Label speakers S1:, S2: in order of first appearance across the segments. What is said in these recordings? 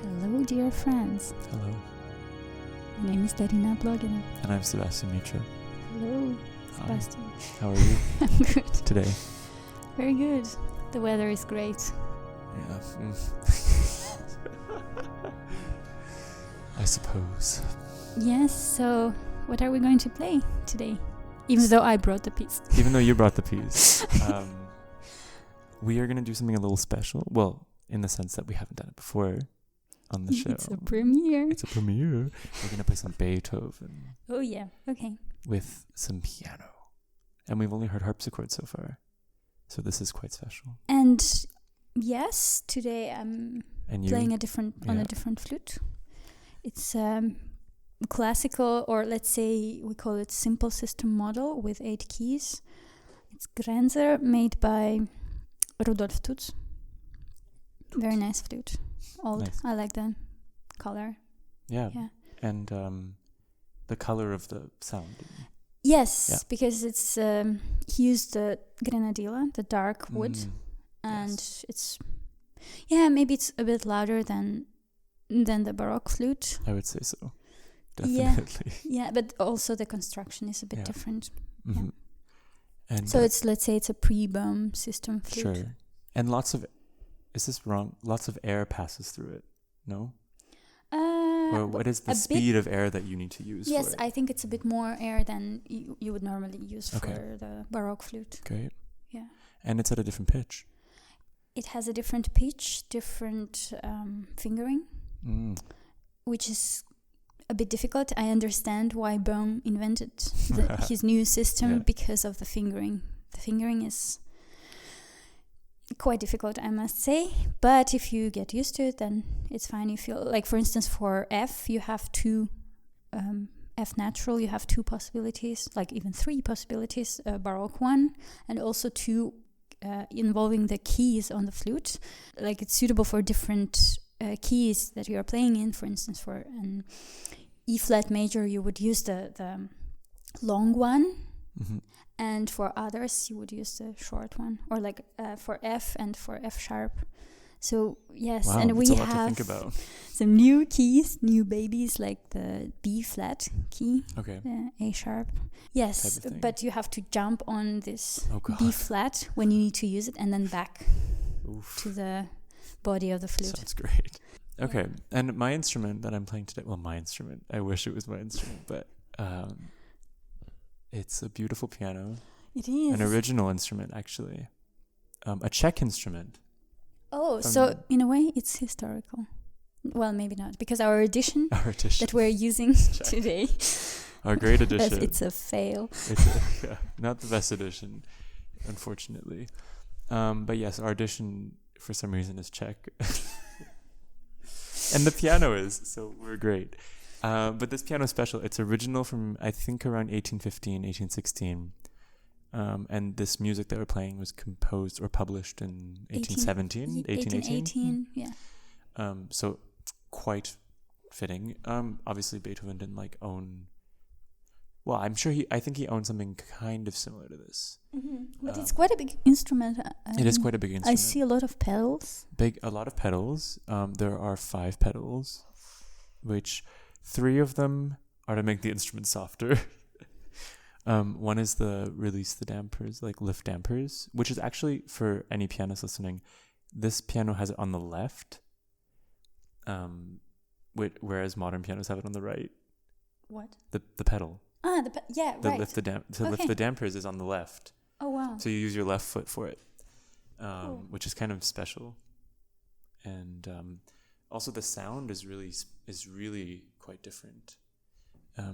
S1: Hello, dear friends.
S2: Hello.
S1: My name is Darina Blogina.
S2: And I'm Sebastien.
S1: Hello,
S2: Hi.
S1: Sebastien.
S2: How are you
S1: I'm good.
S2: today?
S1: Very good. The weather is great.
S2: Yeah. I suppose.
S1: Yes, so what are we going to play today? Even though I brought the piece.
S2: Even though you brought the piece. We are going to do something a little special. Well, in the sense that we haven't done it before on the show.
S1: It's a premiere.
S2: It's a premiere. We're going to play some Beethoven.
S1: Oh, yeah. Okay.
S2: With some piano. And we've only heard harpsichord so far. So this is quite special.
S1: And yes, today I'm playing on a different flute. It's classical, or let's say we call it simple system model with 8 keys. It's Grenzer, made by Rudolf Tutz. Very nice flute. Old. Nice. I like the color.
S2: Yeah. And the color of the sound.
S1: Yes, because it's he used the grenadilla, the dark wood, and it's maybe it's a bit louder than the Baroque flute.
S2: I would say so. Definitely.
S1: Yeah, but also the construction is a bit different.
S2: Mm-hmm.
S1: Yeah.
S2: And
S1: so let's say it's a pre-boom system flute.
S2: Sure. And is this wrong? Lots of air passes through it. No? Or what is the speed of air that you need to use for it?
S1: I think it's a bit more air than you would normally use for the Baroque flute.
S2: Great.
S1: Yeah.
S2: And it's at a different pitch.
S1: It has a different pitch, different fingering, which is a bit difficult. I understand why Bohm invented his new system because of the fingering. The fingering is quite difficult, I must say, but if you get used to it, then it's fine. You feel like, for instance, for F, you have two F natural, you have 2 possibilities, like even 3 possibilities, Baroque one, and also 2 involving the keys on the flute. Like, it's suitable for different keys that you are playing in. For instance, for an E flat major, you would use the long one. Mm-hmm. And for others, you would use the short one, or like for F and for F sharp. So yes,
S2: wow,
S1: and we
S2: have
S1: have
S2: to think about.
S1: Some new keys, new babies, like the B flat key, A sharp. Yes, but you have to jump on this B flat when you need to use it, and then back to the body of the flute.
S2: Sounds great. Okay, and my instrument that I'm playing today. Well, my instrument. I wish it was my instrument, but. It's a beautiful piano. It is. An original instrument, actually. A Czech instrument.
S1: Oh, so in a way, it's historical. Well, maybe not, because our edition that we're using today.
S2: Our great edition.
S1: It's a fail.
S2: Not the best edition, unfortunately. But yes, our edition, for some reason, is Czech. And the piano is, so we're great. But this piano is special. It's original from, I think, around 1815, 1816. And this music that we're playing was composed or published in 1817, 1818.
S1: Yeah.
S2: So quite fitting. Obviously, Beethoven didn't own... Well, I think he owned something kind of similar to this.
S1: Mm-hmm. But it's quite a big instrument.
S2: It is quite a big instrument.
S1: I see a lot of pedals.
S2: A lot of pedals. There are 5 pedals, which... 3 of them are to make the instrument softer. One is release the dampers, like lift dampers, which is actually, for any pianist listening, this piano has it on the left, whereas modern pianos have it on the right.
S1: What?
S2: The pedal.
S1: Right.
S2: Lift the dampers is on the left.
S1: Oh, wow.
S2: So you use your left foot for it, which is kind of special. And also the sound is really quite different.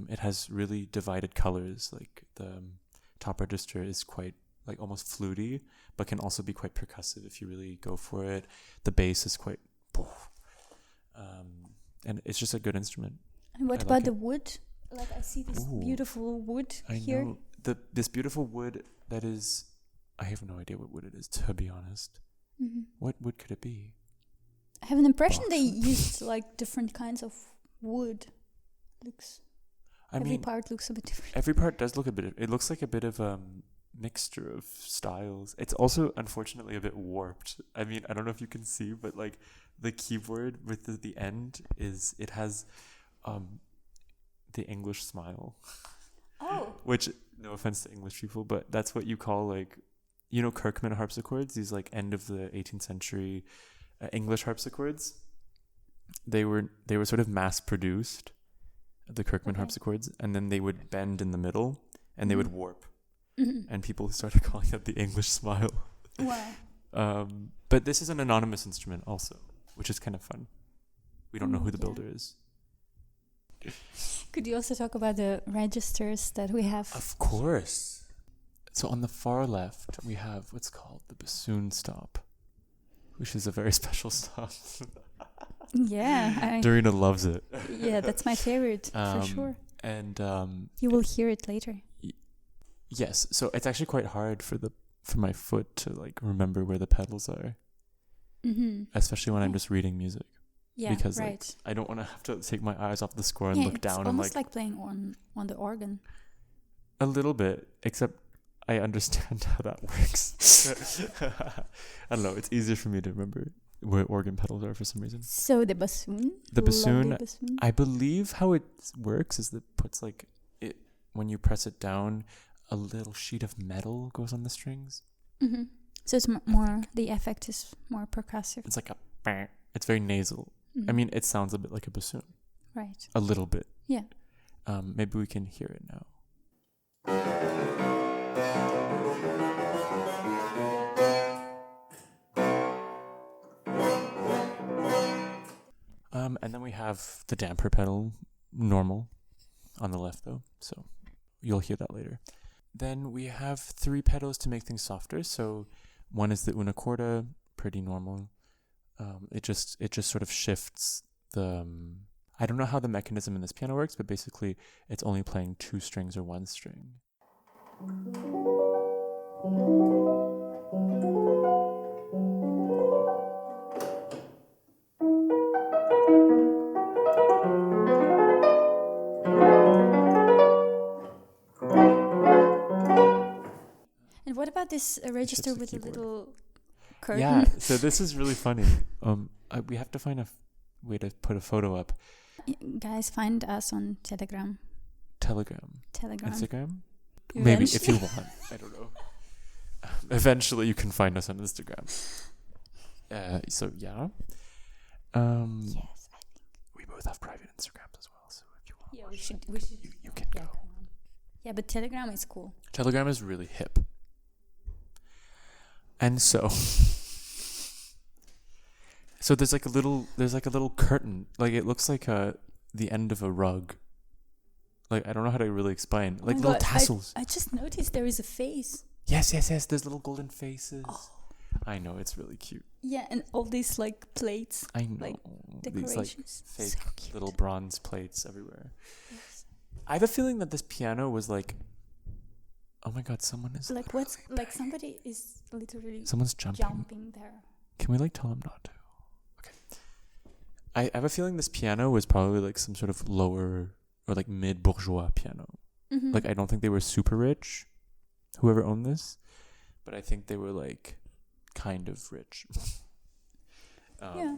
S2: It has really divided colors. Like the top register is quite almost fluty, but can also be quite percussive if you really go for it. The bass is quite, and it's just a good instrument.
S1: And what about the wood? Like, I see this beautiful wood here.
S2: I know. This beautiful wood that is, I have no idea what wood it is, to be honest. Mm-hmm. What wood could it be?
S1: I have an impression they used different kinds of wood. Every part looks a bit different.
S2: Every part does look a bit. It looks like a bit of mixture of styles. It's also unfortunately a bit warped. I mean, I don't know if you can see, but like the keyboard with the end it has the English smile.
S1: Oh.
S2: Which, no offense to English people, but that's what you call like, you know, Kirkman harpsichords, these like end of the 18th century English harpsichords. They were sort of mass produced, the Kirkman harpsichords, and then they would bend in the middle and they would warp. And people started calling it the English smile.
S1: Wow.
S2: But this is an anonymous instrument also, which is kind of fun. We don't know who the builder is.
S1: Could you also talk about the registers that we have?
S2: Of course. So on the far left, we have what's called the bassoon stop, which is a very special stop.
S1: Yeah.
S2: Darina loves it.
S1: Yeah, that's my favorite, for sure.
S2: And
S1: you will hear it later.
S2: Yes. So it's actually quite hard for my foot to like remember where the pedals are. Especially when I'm just reading music.
S1: Yeah,
S2: because
S1: right.
S2: like, I don't want to have to take my eyes off the score and look down.
S1: It's almost like playing on the organ.
S2: A little bit, except I understand how that works. I don't know. It's easier for me to remember where organ pedals are for some reason.
S1: So the bassoon.
S2: The bassoon. I believe how it works is that it puts like it when you press it down, a little sheet of metal goes on the strings.
S1: So it's more. The effect is more percussive.
S2: It's like it's very nasal. I mean, it sounds a bit like a bassoon.
S1: Right.
S2: A little bit.
S1: Yeah.
S2: Maybe we can hear it now. And then we have the damper pedal, normal, on the left though, so you'll hear that later. Then we have 3 pedals to make things softer. So one is the una corda, pretty normal. It just sort of shifts the. I don't know how the mechanism in this piano works, but basically it's only playing 2 strings or 1 string.
S1: And what about this register with a little curtain?
S2: Yeah, so this is really funny. We have to find a way to put a photo up.
S1: Guys, find us on Telegram.
S2: Instagram? Maybe, if you want. I don't know. Eventually you can find us on Instagram. So, yeah.
S1: Yes, I think.
S2: We both have private Instagrams as well, so if you want
S1: we should.
S2: You can go.
S1: Yeah, but Telegram is cool.
S2: Telegram is really hip. And so there's like a little curtain. Like it looks like the end of a rug. Like I don't know how to really explain. Like little tassels.
S1: I just noticed there is a face.
S2: Yes. There's little golden faces. Oh. I know, it's really cute.
S1: Yeah, and all these like plates.
S2: I know.
S1: Like decorations.
S2: These like fake little bronze plates everywhere. Yes. I have a feeling that this piano was like, oh my god, someone is
S1: like what's like somebody is literally
S2: someone's jumping
S1: there.
S2: Can we like tell them not to? Okay. I have a feeling this piano was probably like some sort of lower or like mid bourgeois piano. Like I don't think they were super rich, whoever owned this, but I think they were like kind of rich.
S1: Yeah.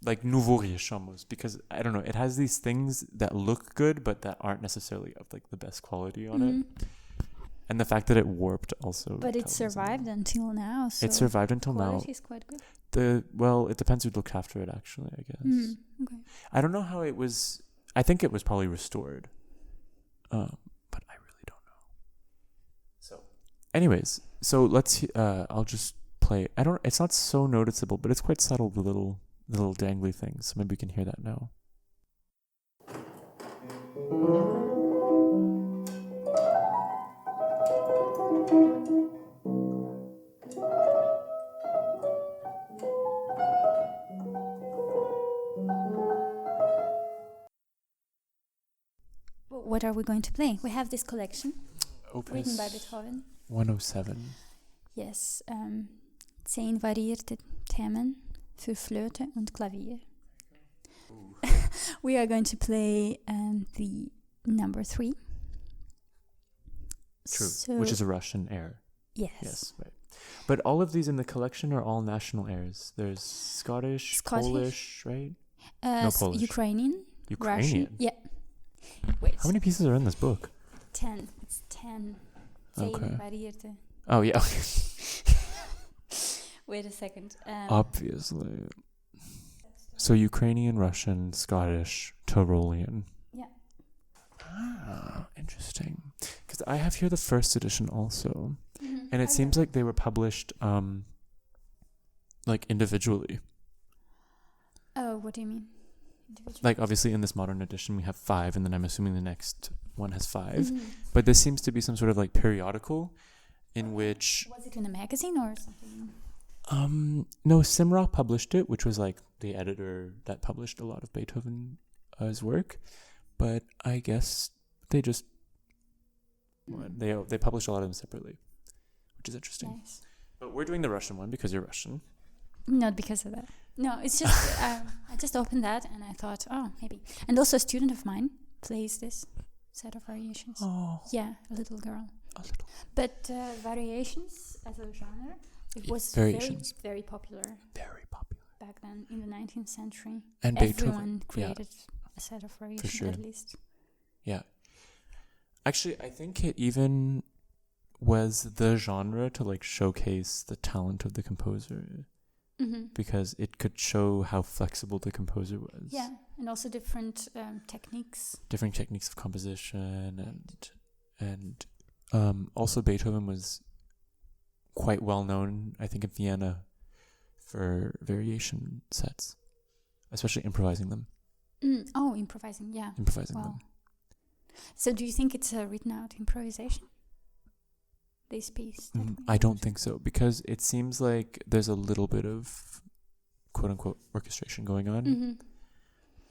S2: Like nouveau riche almost, because I don't know, it has these things that look good but that aren't necessarily of like the best quality on it. And the fact that it warped also.
S1: But it survived until now. So
S2: it survived until now.
S1: Quality is quite good.
S2: It depends who looked after it actually, I guess.
S1: Okay. I
S2: don't know how it was. I think it was probably restored. But I really don't know. So anyways, so let's I'll just play. It's not so noticeable, but it's quite subtle, the little dangly things. So maybe we can hear that now.
S1: What are we going to play? We have this collection
S2: Opus
S1: written by Beethoven.
S2: 107.
S1: Yes. 10 variierte Themen für Flöte und Klavier. We are going to play the number 3.
S2: True.
S1: So
S2: Which is a Russian air.
S1: yes.
S2: Yes, right. But all of these in the collection are all national airs. There's Scottish, Polish, right? No, Polish.
S1: Ukrainian.
S2: Ukrainian?
S1: Russian. Yeah. Wait.
S2: How many pieces are in this book?
S1: 10. It's 10.
S2: Okay.
S1: Varierte.
S2: Oh, yeah. Okay.
S1: Wait a second.
S2: Obviously. So Ukrainian, Russian, Scottish, Tyrolean.
S1: Yeah.
S2: Ah, interesting. Because I have here the first edition also.
S1: Mm-hmm.
S2: And it seems like they were published like individually.
S1: Oh, what do you mean? Individual?
S2: Like obviously in this modern edition we have 5, and then I'm assuming the next one has 5.
S1: Mm-hmm.
S2: But this seems to be some sort of like periodical in which...
S1: Was it in a magazine or something?
S2: No, Simrock published it, which was like the editor that published a lot of Beethoven's work. But I guess they just... They published a lot of them separately, which is interesting.
S1: Nice.
S2: But we're doing the Russian one because you're Russian.
S1: Not because of that. No, it's just I just opened that and I thought, oh, maybe. And also a student of mine plays this set of variations.
S2: Oh.
S1: Yeah, a little girl.
S2: A little.
S1: But variations as a genre, it was
S2: Variations.
S1: very, very popular
S2: Very popular.
S1: back then in the 19th century.
S2: And
S1: Everyone
S2: Beethoven.
S1: created a set of variations
S2: sure.
S1: at least.
S2: Yeah. Actually, I think it even was the genre to like showcase the talent of the composer,
S1: Mm-hmm.
S2: because it could show how flexible the composer was.
S1: Yeah, and also different techniques.
S2: Different techniques of composition, and also Beethoven was quite well known, I think, in Vienna for variation sets, especially improvising them.
S1: Oh, improvising, yeah.
S2: Improvising
S1: Wow.
S2: them.
S1: So do you think it's a written out improvisation? This piece?
S2: I don't think so, because it seems like there's a little bit of quote unquote orchestration going on.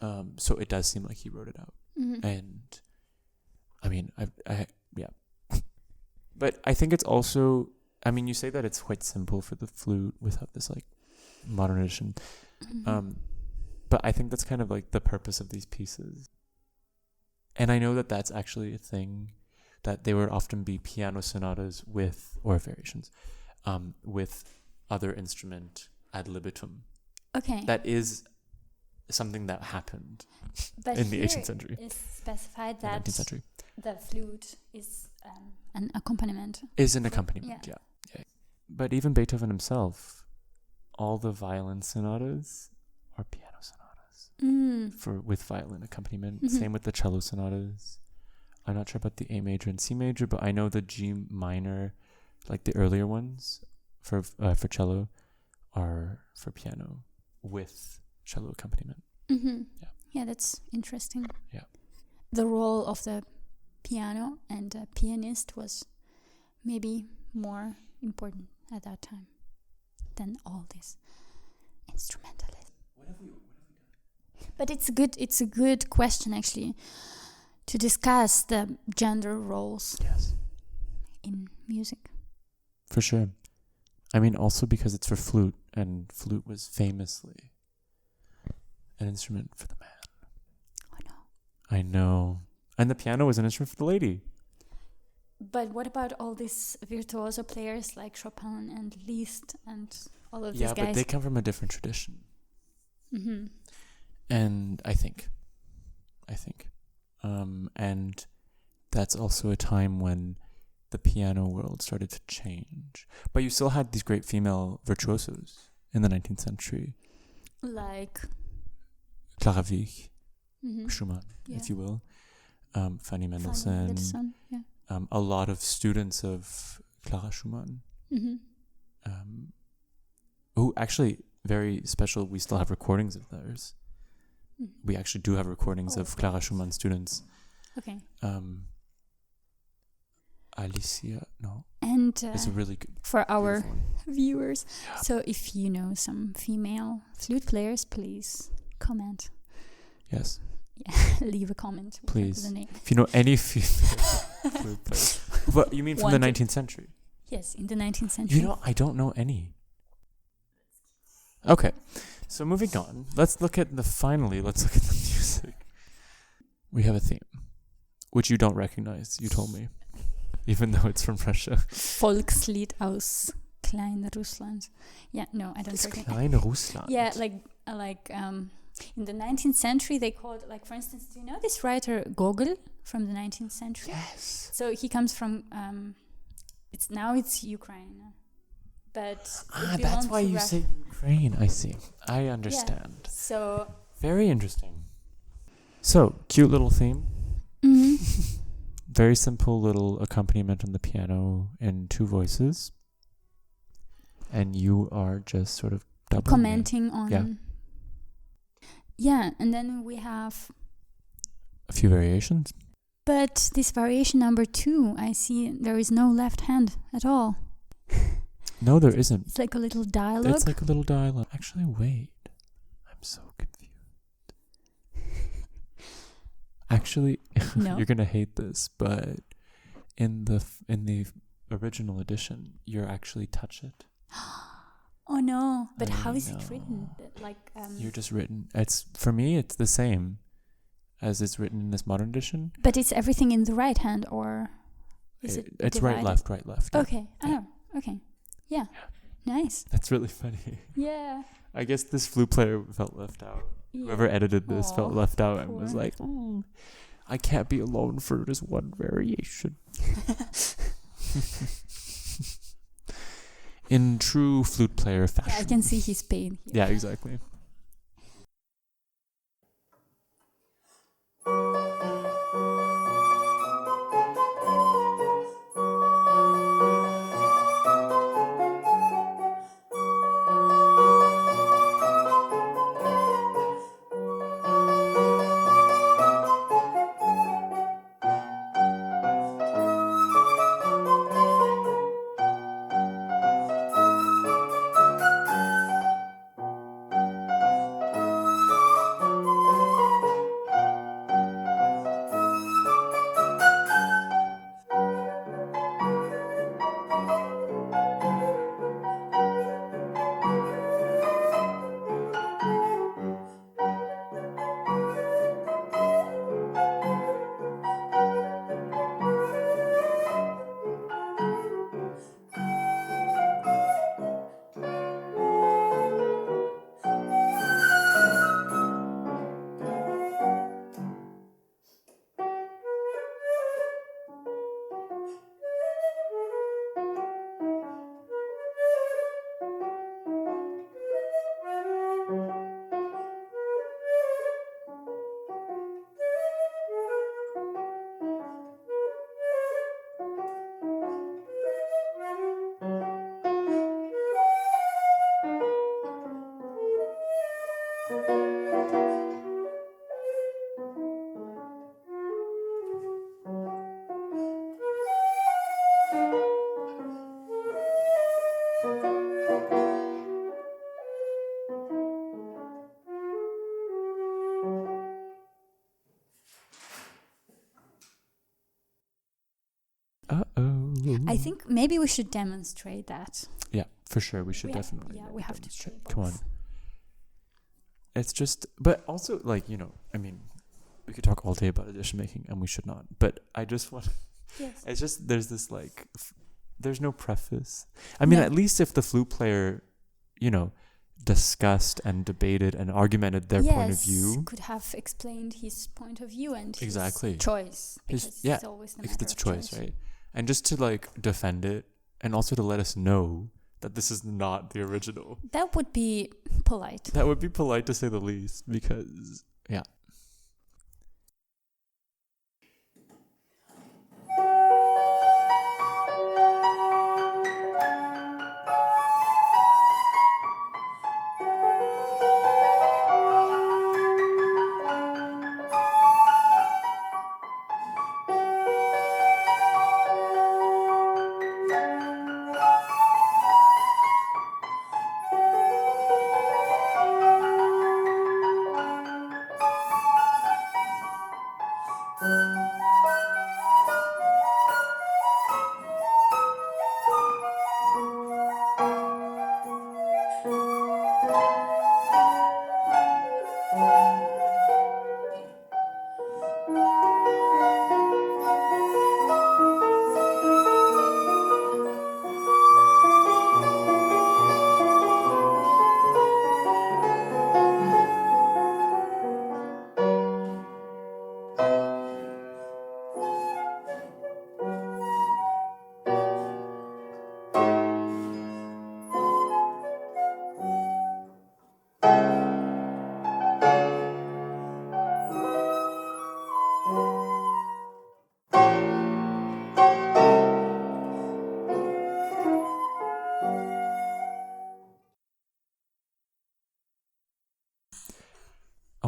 S1: Mm-hmm.
S2: So it does seem like he wrote it out.
S1: Mm-hmm.
S2: And I mean, yeah. But I think it's also, I mean, you say that it's quite simple for the flute without this like modern edition.
S1: Mm-hmm.
S2: But I think that's kind of like the purpose of these pieces. And I know that that's actually a thing, that there would often be piano sonatas with, or variations, with other instrument ad libitum.
S1: Okay.
S2: That is something that happened
S1: But
S2: in the
S1: here
S2: 18th century.
S1: it's specified
S2: The
S1: that
S2: 19th century.
S1: the flute is an accompaniment.
S2: Is an accompaniment, yeah. But even Beethoven himself, all the violin sonatas are piano sonatas with violin accompaniment.
S1: Mm-hmm.
S2: Same with the cello sonatas. I'm not sure about the A major and C major, but I know the G minor, like the earlier ones for cello, are for piano with cello accompaniment.
S1: Mm-hmm.
S2: Yeah.
S1: Yeah, that's interesting.
S2: Yeah.
S1: The role of the piano and the pianist was maybe more important at that time than all this instrumentalism.
S2: What have we done?
S1: But it's a good question actually to discuss the gender roles in music.
S2: For sure. I mean, also because it's for flute, and flute was famously an instrument for the man. I know. And the piano was an instrument for the lady.
S1: But what about all these virtuoso players like Chopin and Liszt and all of these
S2: Yeah,
S1: guys?
S2: but they come from a different tradition.
S1: Mm-hmm.
S2: And I think. And that's also a time when the piano world started to change. But you still had these great female virtuosos in the 19th century.
S1: Like
S2: Clara Wieck,
S1: mm-hmm.
S2: Schumann,
S1: Yeah.
S2: if you will. Fanny Mendelssohn.
S1: Yeah.
S2: A lot of students of Clara Schumann.
S1: Mm-hmm.
S2: Who actually, very special, we still have recordings of theirs.
S1: Mm-hmm.
S2: We actually do have recordings of Clara Schumann students.
S1: Okay.
S2: Alicia, no.
S1: And
S2: It's a really good
S1: for our
S2: one.
S1: viewers,
S2: Yeah.
S1: so if you know some female flute players, please comment.
S2: Yes.
S1: Leave a comment. with
S2: Please.
S1: The name.
S2: If you know any female flute players. But you mean from the 19th century?
S1: Yes, in the 19th century.
S2: You know, I don't know any. Okay. So moving on. Let's look at the music. We have a theme, which you don't recognize, you told me. even though it's from Russia.
S1: Volkslied aus Klein Russland. Yeah, no, I don't
S2: It's
S1: think.
S2: Klein Russland.
S1: Yeah, like in the 19th century they called, like, for instance, do you know this writer Gogol from the 19th century?
S2: Yes.
S1: So he comes from it's Ukraine, but
S2: that's why you say Ukraine. I see. I understand.
S1: Yeah. So
S2: very interesting. So cute little theme.
S1: Mm-hmm.
S2: Very simple little accompaniment on the piano in 2 voices, and you are just sort of
S1: commenting on. Yeah, and then we have
S2: a few variations.
S1: But this variation number 2, I see there is no left hand at all.
S2: No, there isn't.
S1: It's like a little dialogue.
S2: It's like a little dialogue. Actually, wait. I'm so confused. Actually,
S1: no.
S2: You're gonna hate this, but in the original edition, you actually touch it.
S1: Oh no! But
S2: I
S1: how is
S2: know.
S1: it written? Like
S2: you're just written. It's for me. It's the same as it's written in this modern edition.
S1: But it's everything in the right hand, or is it?
S2: It's
S1: divided?
S2: right, left. Yeah.
S1: Okay.
S2: Yeah.
S1: Oh, okay. Yeah. Nice.
S2: That's really funny.
S1: Yeah.
S2: I guess this flute player felt left out. Yeah. Whoever edited this felt left out and was like, I can't be alone for this one variation. In true flute player fashion.
S1: Yeah, I can see his pain here.
S2: Yeah, exactly.
S1: I think maybe we should demonstrate that.
S2: Yeah, for sure. We should definitely.
S1: Yeah, we have to.
S2: Come on. It's just, but also, like, you know, I mean, we could talk all day about edition making, and we should not. But I just want.
S1: Yes.
S2: It's just there's this like, there's no preface. I mean, at least if the flute player, you know, discussed and debated and argumented their point of view,
S1: could have explained his point of view and his
S2: exactly
S1: choice.
S2: It's always the matter of choice, right? And just to like defend it, and also to let us know that this is not the original.
S1: That would be polite.
S2: That would be polite to say the least, because yeah.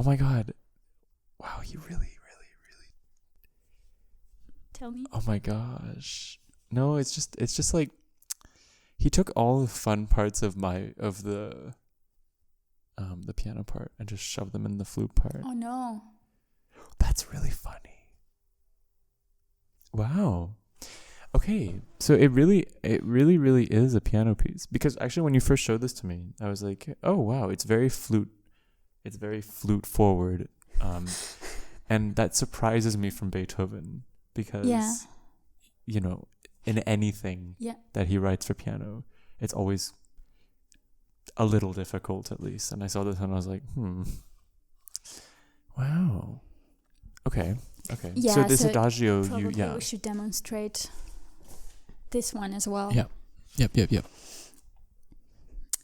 S2: Oh my God. Wow, you really.
S1: Tell me.
S2: Oh my gosh. No, it's just like he took all the fun parts of the piano part and just shoved them in the flute part.
S1: Oh no.
S2: That's really funny. Wow. Okay, so it really is a piano piece, because actually when you first showed this to me, I was like, oh wow, it's very flute forward, and that surprises me from Beethoven, because in anything that he writes for piano, it's always a little difficult, at least. And I saw this and I was like, wow, okay.
S1: Yeah,
S2: so this adagio,
S1: we should demonstrate this one as well.
S2: Yep.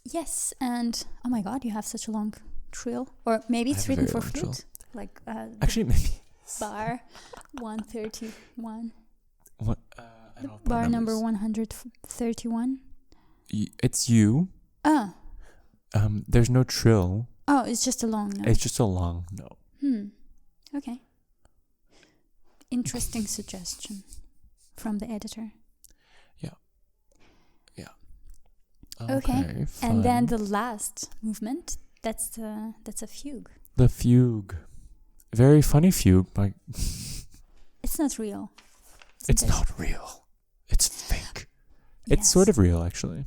S1: Yes, and oh my God, you have such a long trill, or maybe it's written for flute, trill. Like
S2: actually maybe
S1: bar 131.
S2: What?
S1: Bar number 131.
S2: It's you.
S1: Oh.
S2: There's no trill.
S1: Oh, it's just a long note.
S2: It's just a long note.
S1: Okay. Interesting suggestion from the editor.
S2: Yeah.
S1: Okay.
S2: Fun.
S1: And then the last movement, that's a fugue.
S2: The fugue. Very funny fugue.
S1: It's not real.
S2: It's not real. It's fake. Yes. It's sort of real, actually.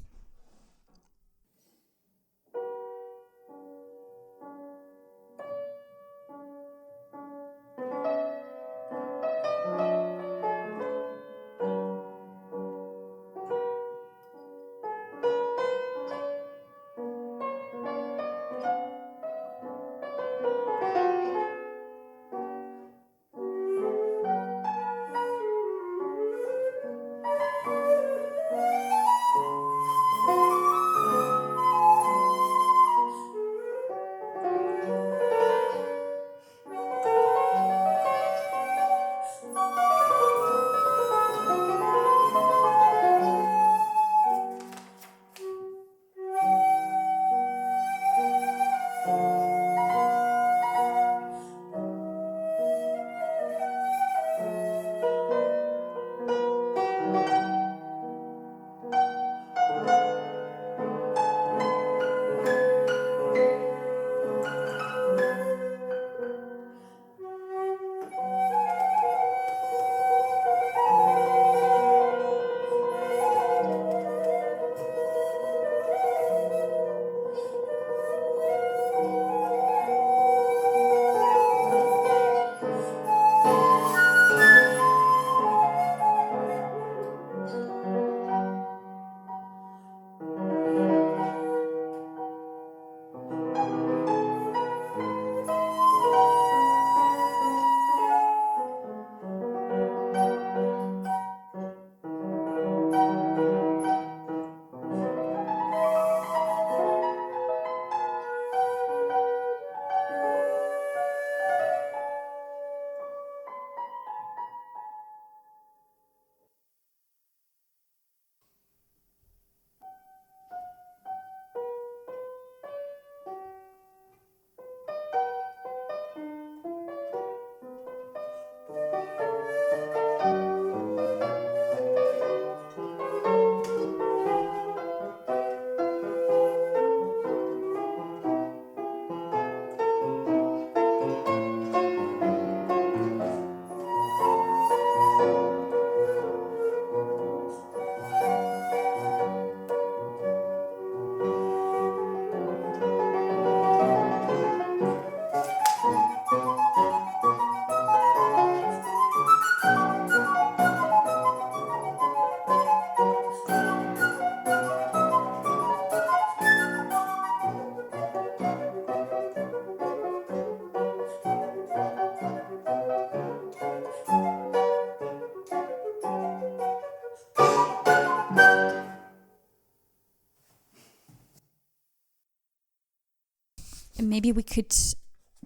S1: Maybe we could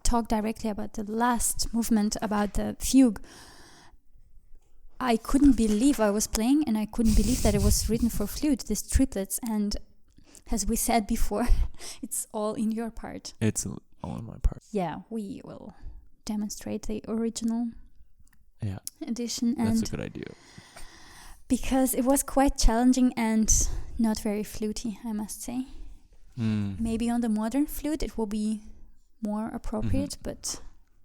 S1: talk directly about the last movement, about the fugue. I couldn't believe I was playing, and I couldn't believe that it was written for flute, these triplets. And as we said before, it's all in your part.
S2: all on my part.
S1: Yeah, we will demonstrate the original edition.
S2: That's a good idea.
S1: Because it was quite challenging and not very fluty, I must say. Maybe on the modern flute it will be more appropriate, but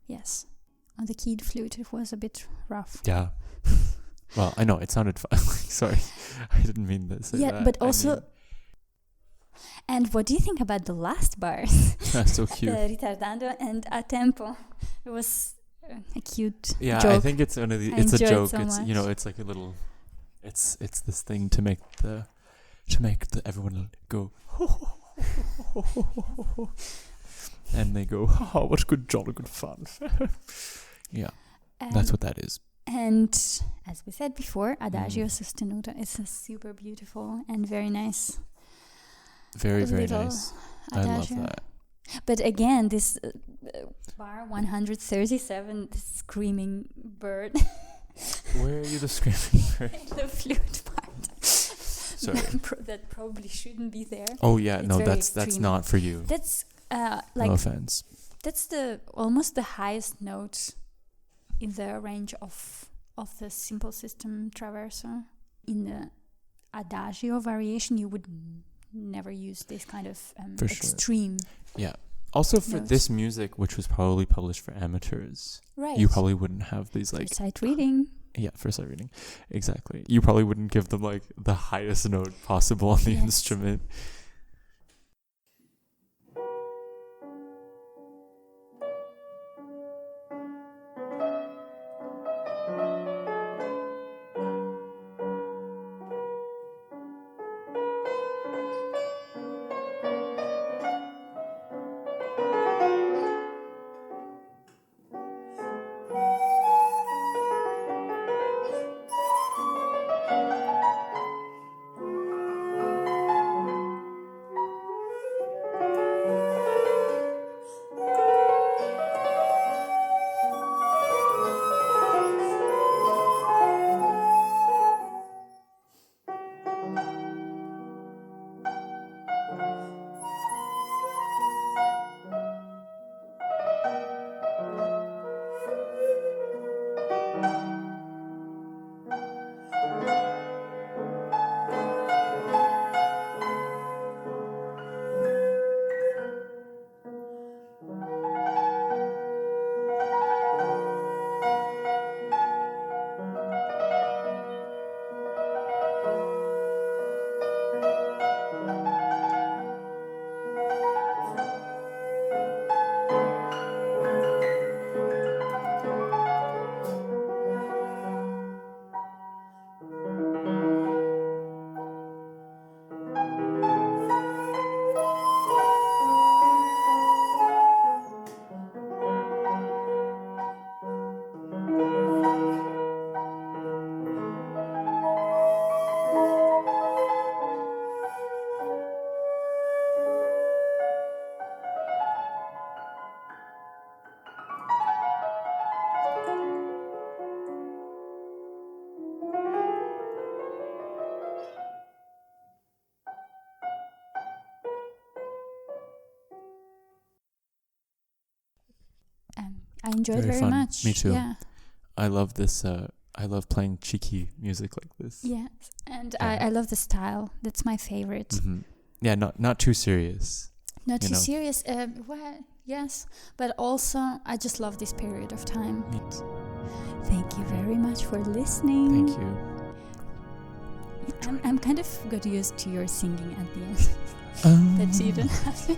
S1: yes, on the keyed flute it was a bit rough.
S2: Yeah. Well, I know it sounded fun. Sorry, I didn't mean this.
S1: Yeah, but also. And what do you think about the last bars?
S2: That's so cute.
S1: The ritardando and a tempo. It was a cute
S2: joke.
S1: I
S2: think it's one of the. It's a joke.
S1: So
S2: it's
S1: much.
S2: It's like a little. It's this thing to make the everyone go. And they go, oh, what good jolly good fun. Yeah, that's what that is.
S1: And as we said before, Adagio sostenuto is a super beautiful and very nice.
S2: Very, very nice.
S1: Adagio.
S2: I love that.
S1: But again, this bar 137, the screaming bird.
S2: Where are you, the screaming bird?
S1: The flute part.
S2: Sorry.
S1: That probably shouldn't be there.
S2: Oh yeah,
S1: It's
S2: no,
S1: very
S2: that's not for you.
S1: That's no
S2: offense.
S1: That's almost the highest note in the range of the simple system traverso. In the adagio variation, you would never use this kind of extreme.
S2: Yeah. Also for
S1: notes.
S2: this music, which was probably published for amateurs,
S1: right?
S2: You probably wouldn't have these like
S1: for sight reading.
S2: Yeah, for sight reading, exactly. You probably wouldn't give them like the highest note possible on the instrument.
S1: I enjoyed very
S2: fun.
S1: much.
S2: Me too.
S1: Yeah.
S2: I love this. I love playing cheeky music like this.
S1: Yes, and I love the style. That's my favorite.
S2: Mm-hmm. Yeah, not too serious.
S1: Not too serious. Well, yes, but also I just love this period of time. Thank you very much for listening.
S2: Thank you.
S1: I'm kind of got used to your singing at the end. That you don't have to.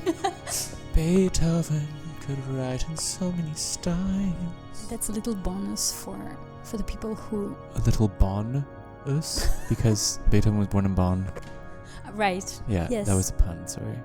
S2: Beethoven could write in so many styles.
S1: That's a little bonus for the people who...
S2: A little bonus? Because Beethoven was born in Bonn.
S1: Right.
S2: Yeah,
S1: yes.
S2: That was a pun, sorry.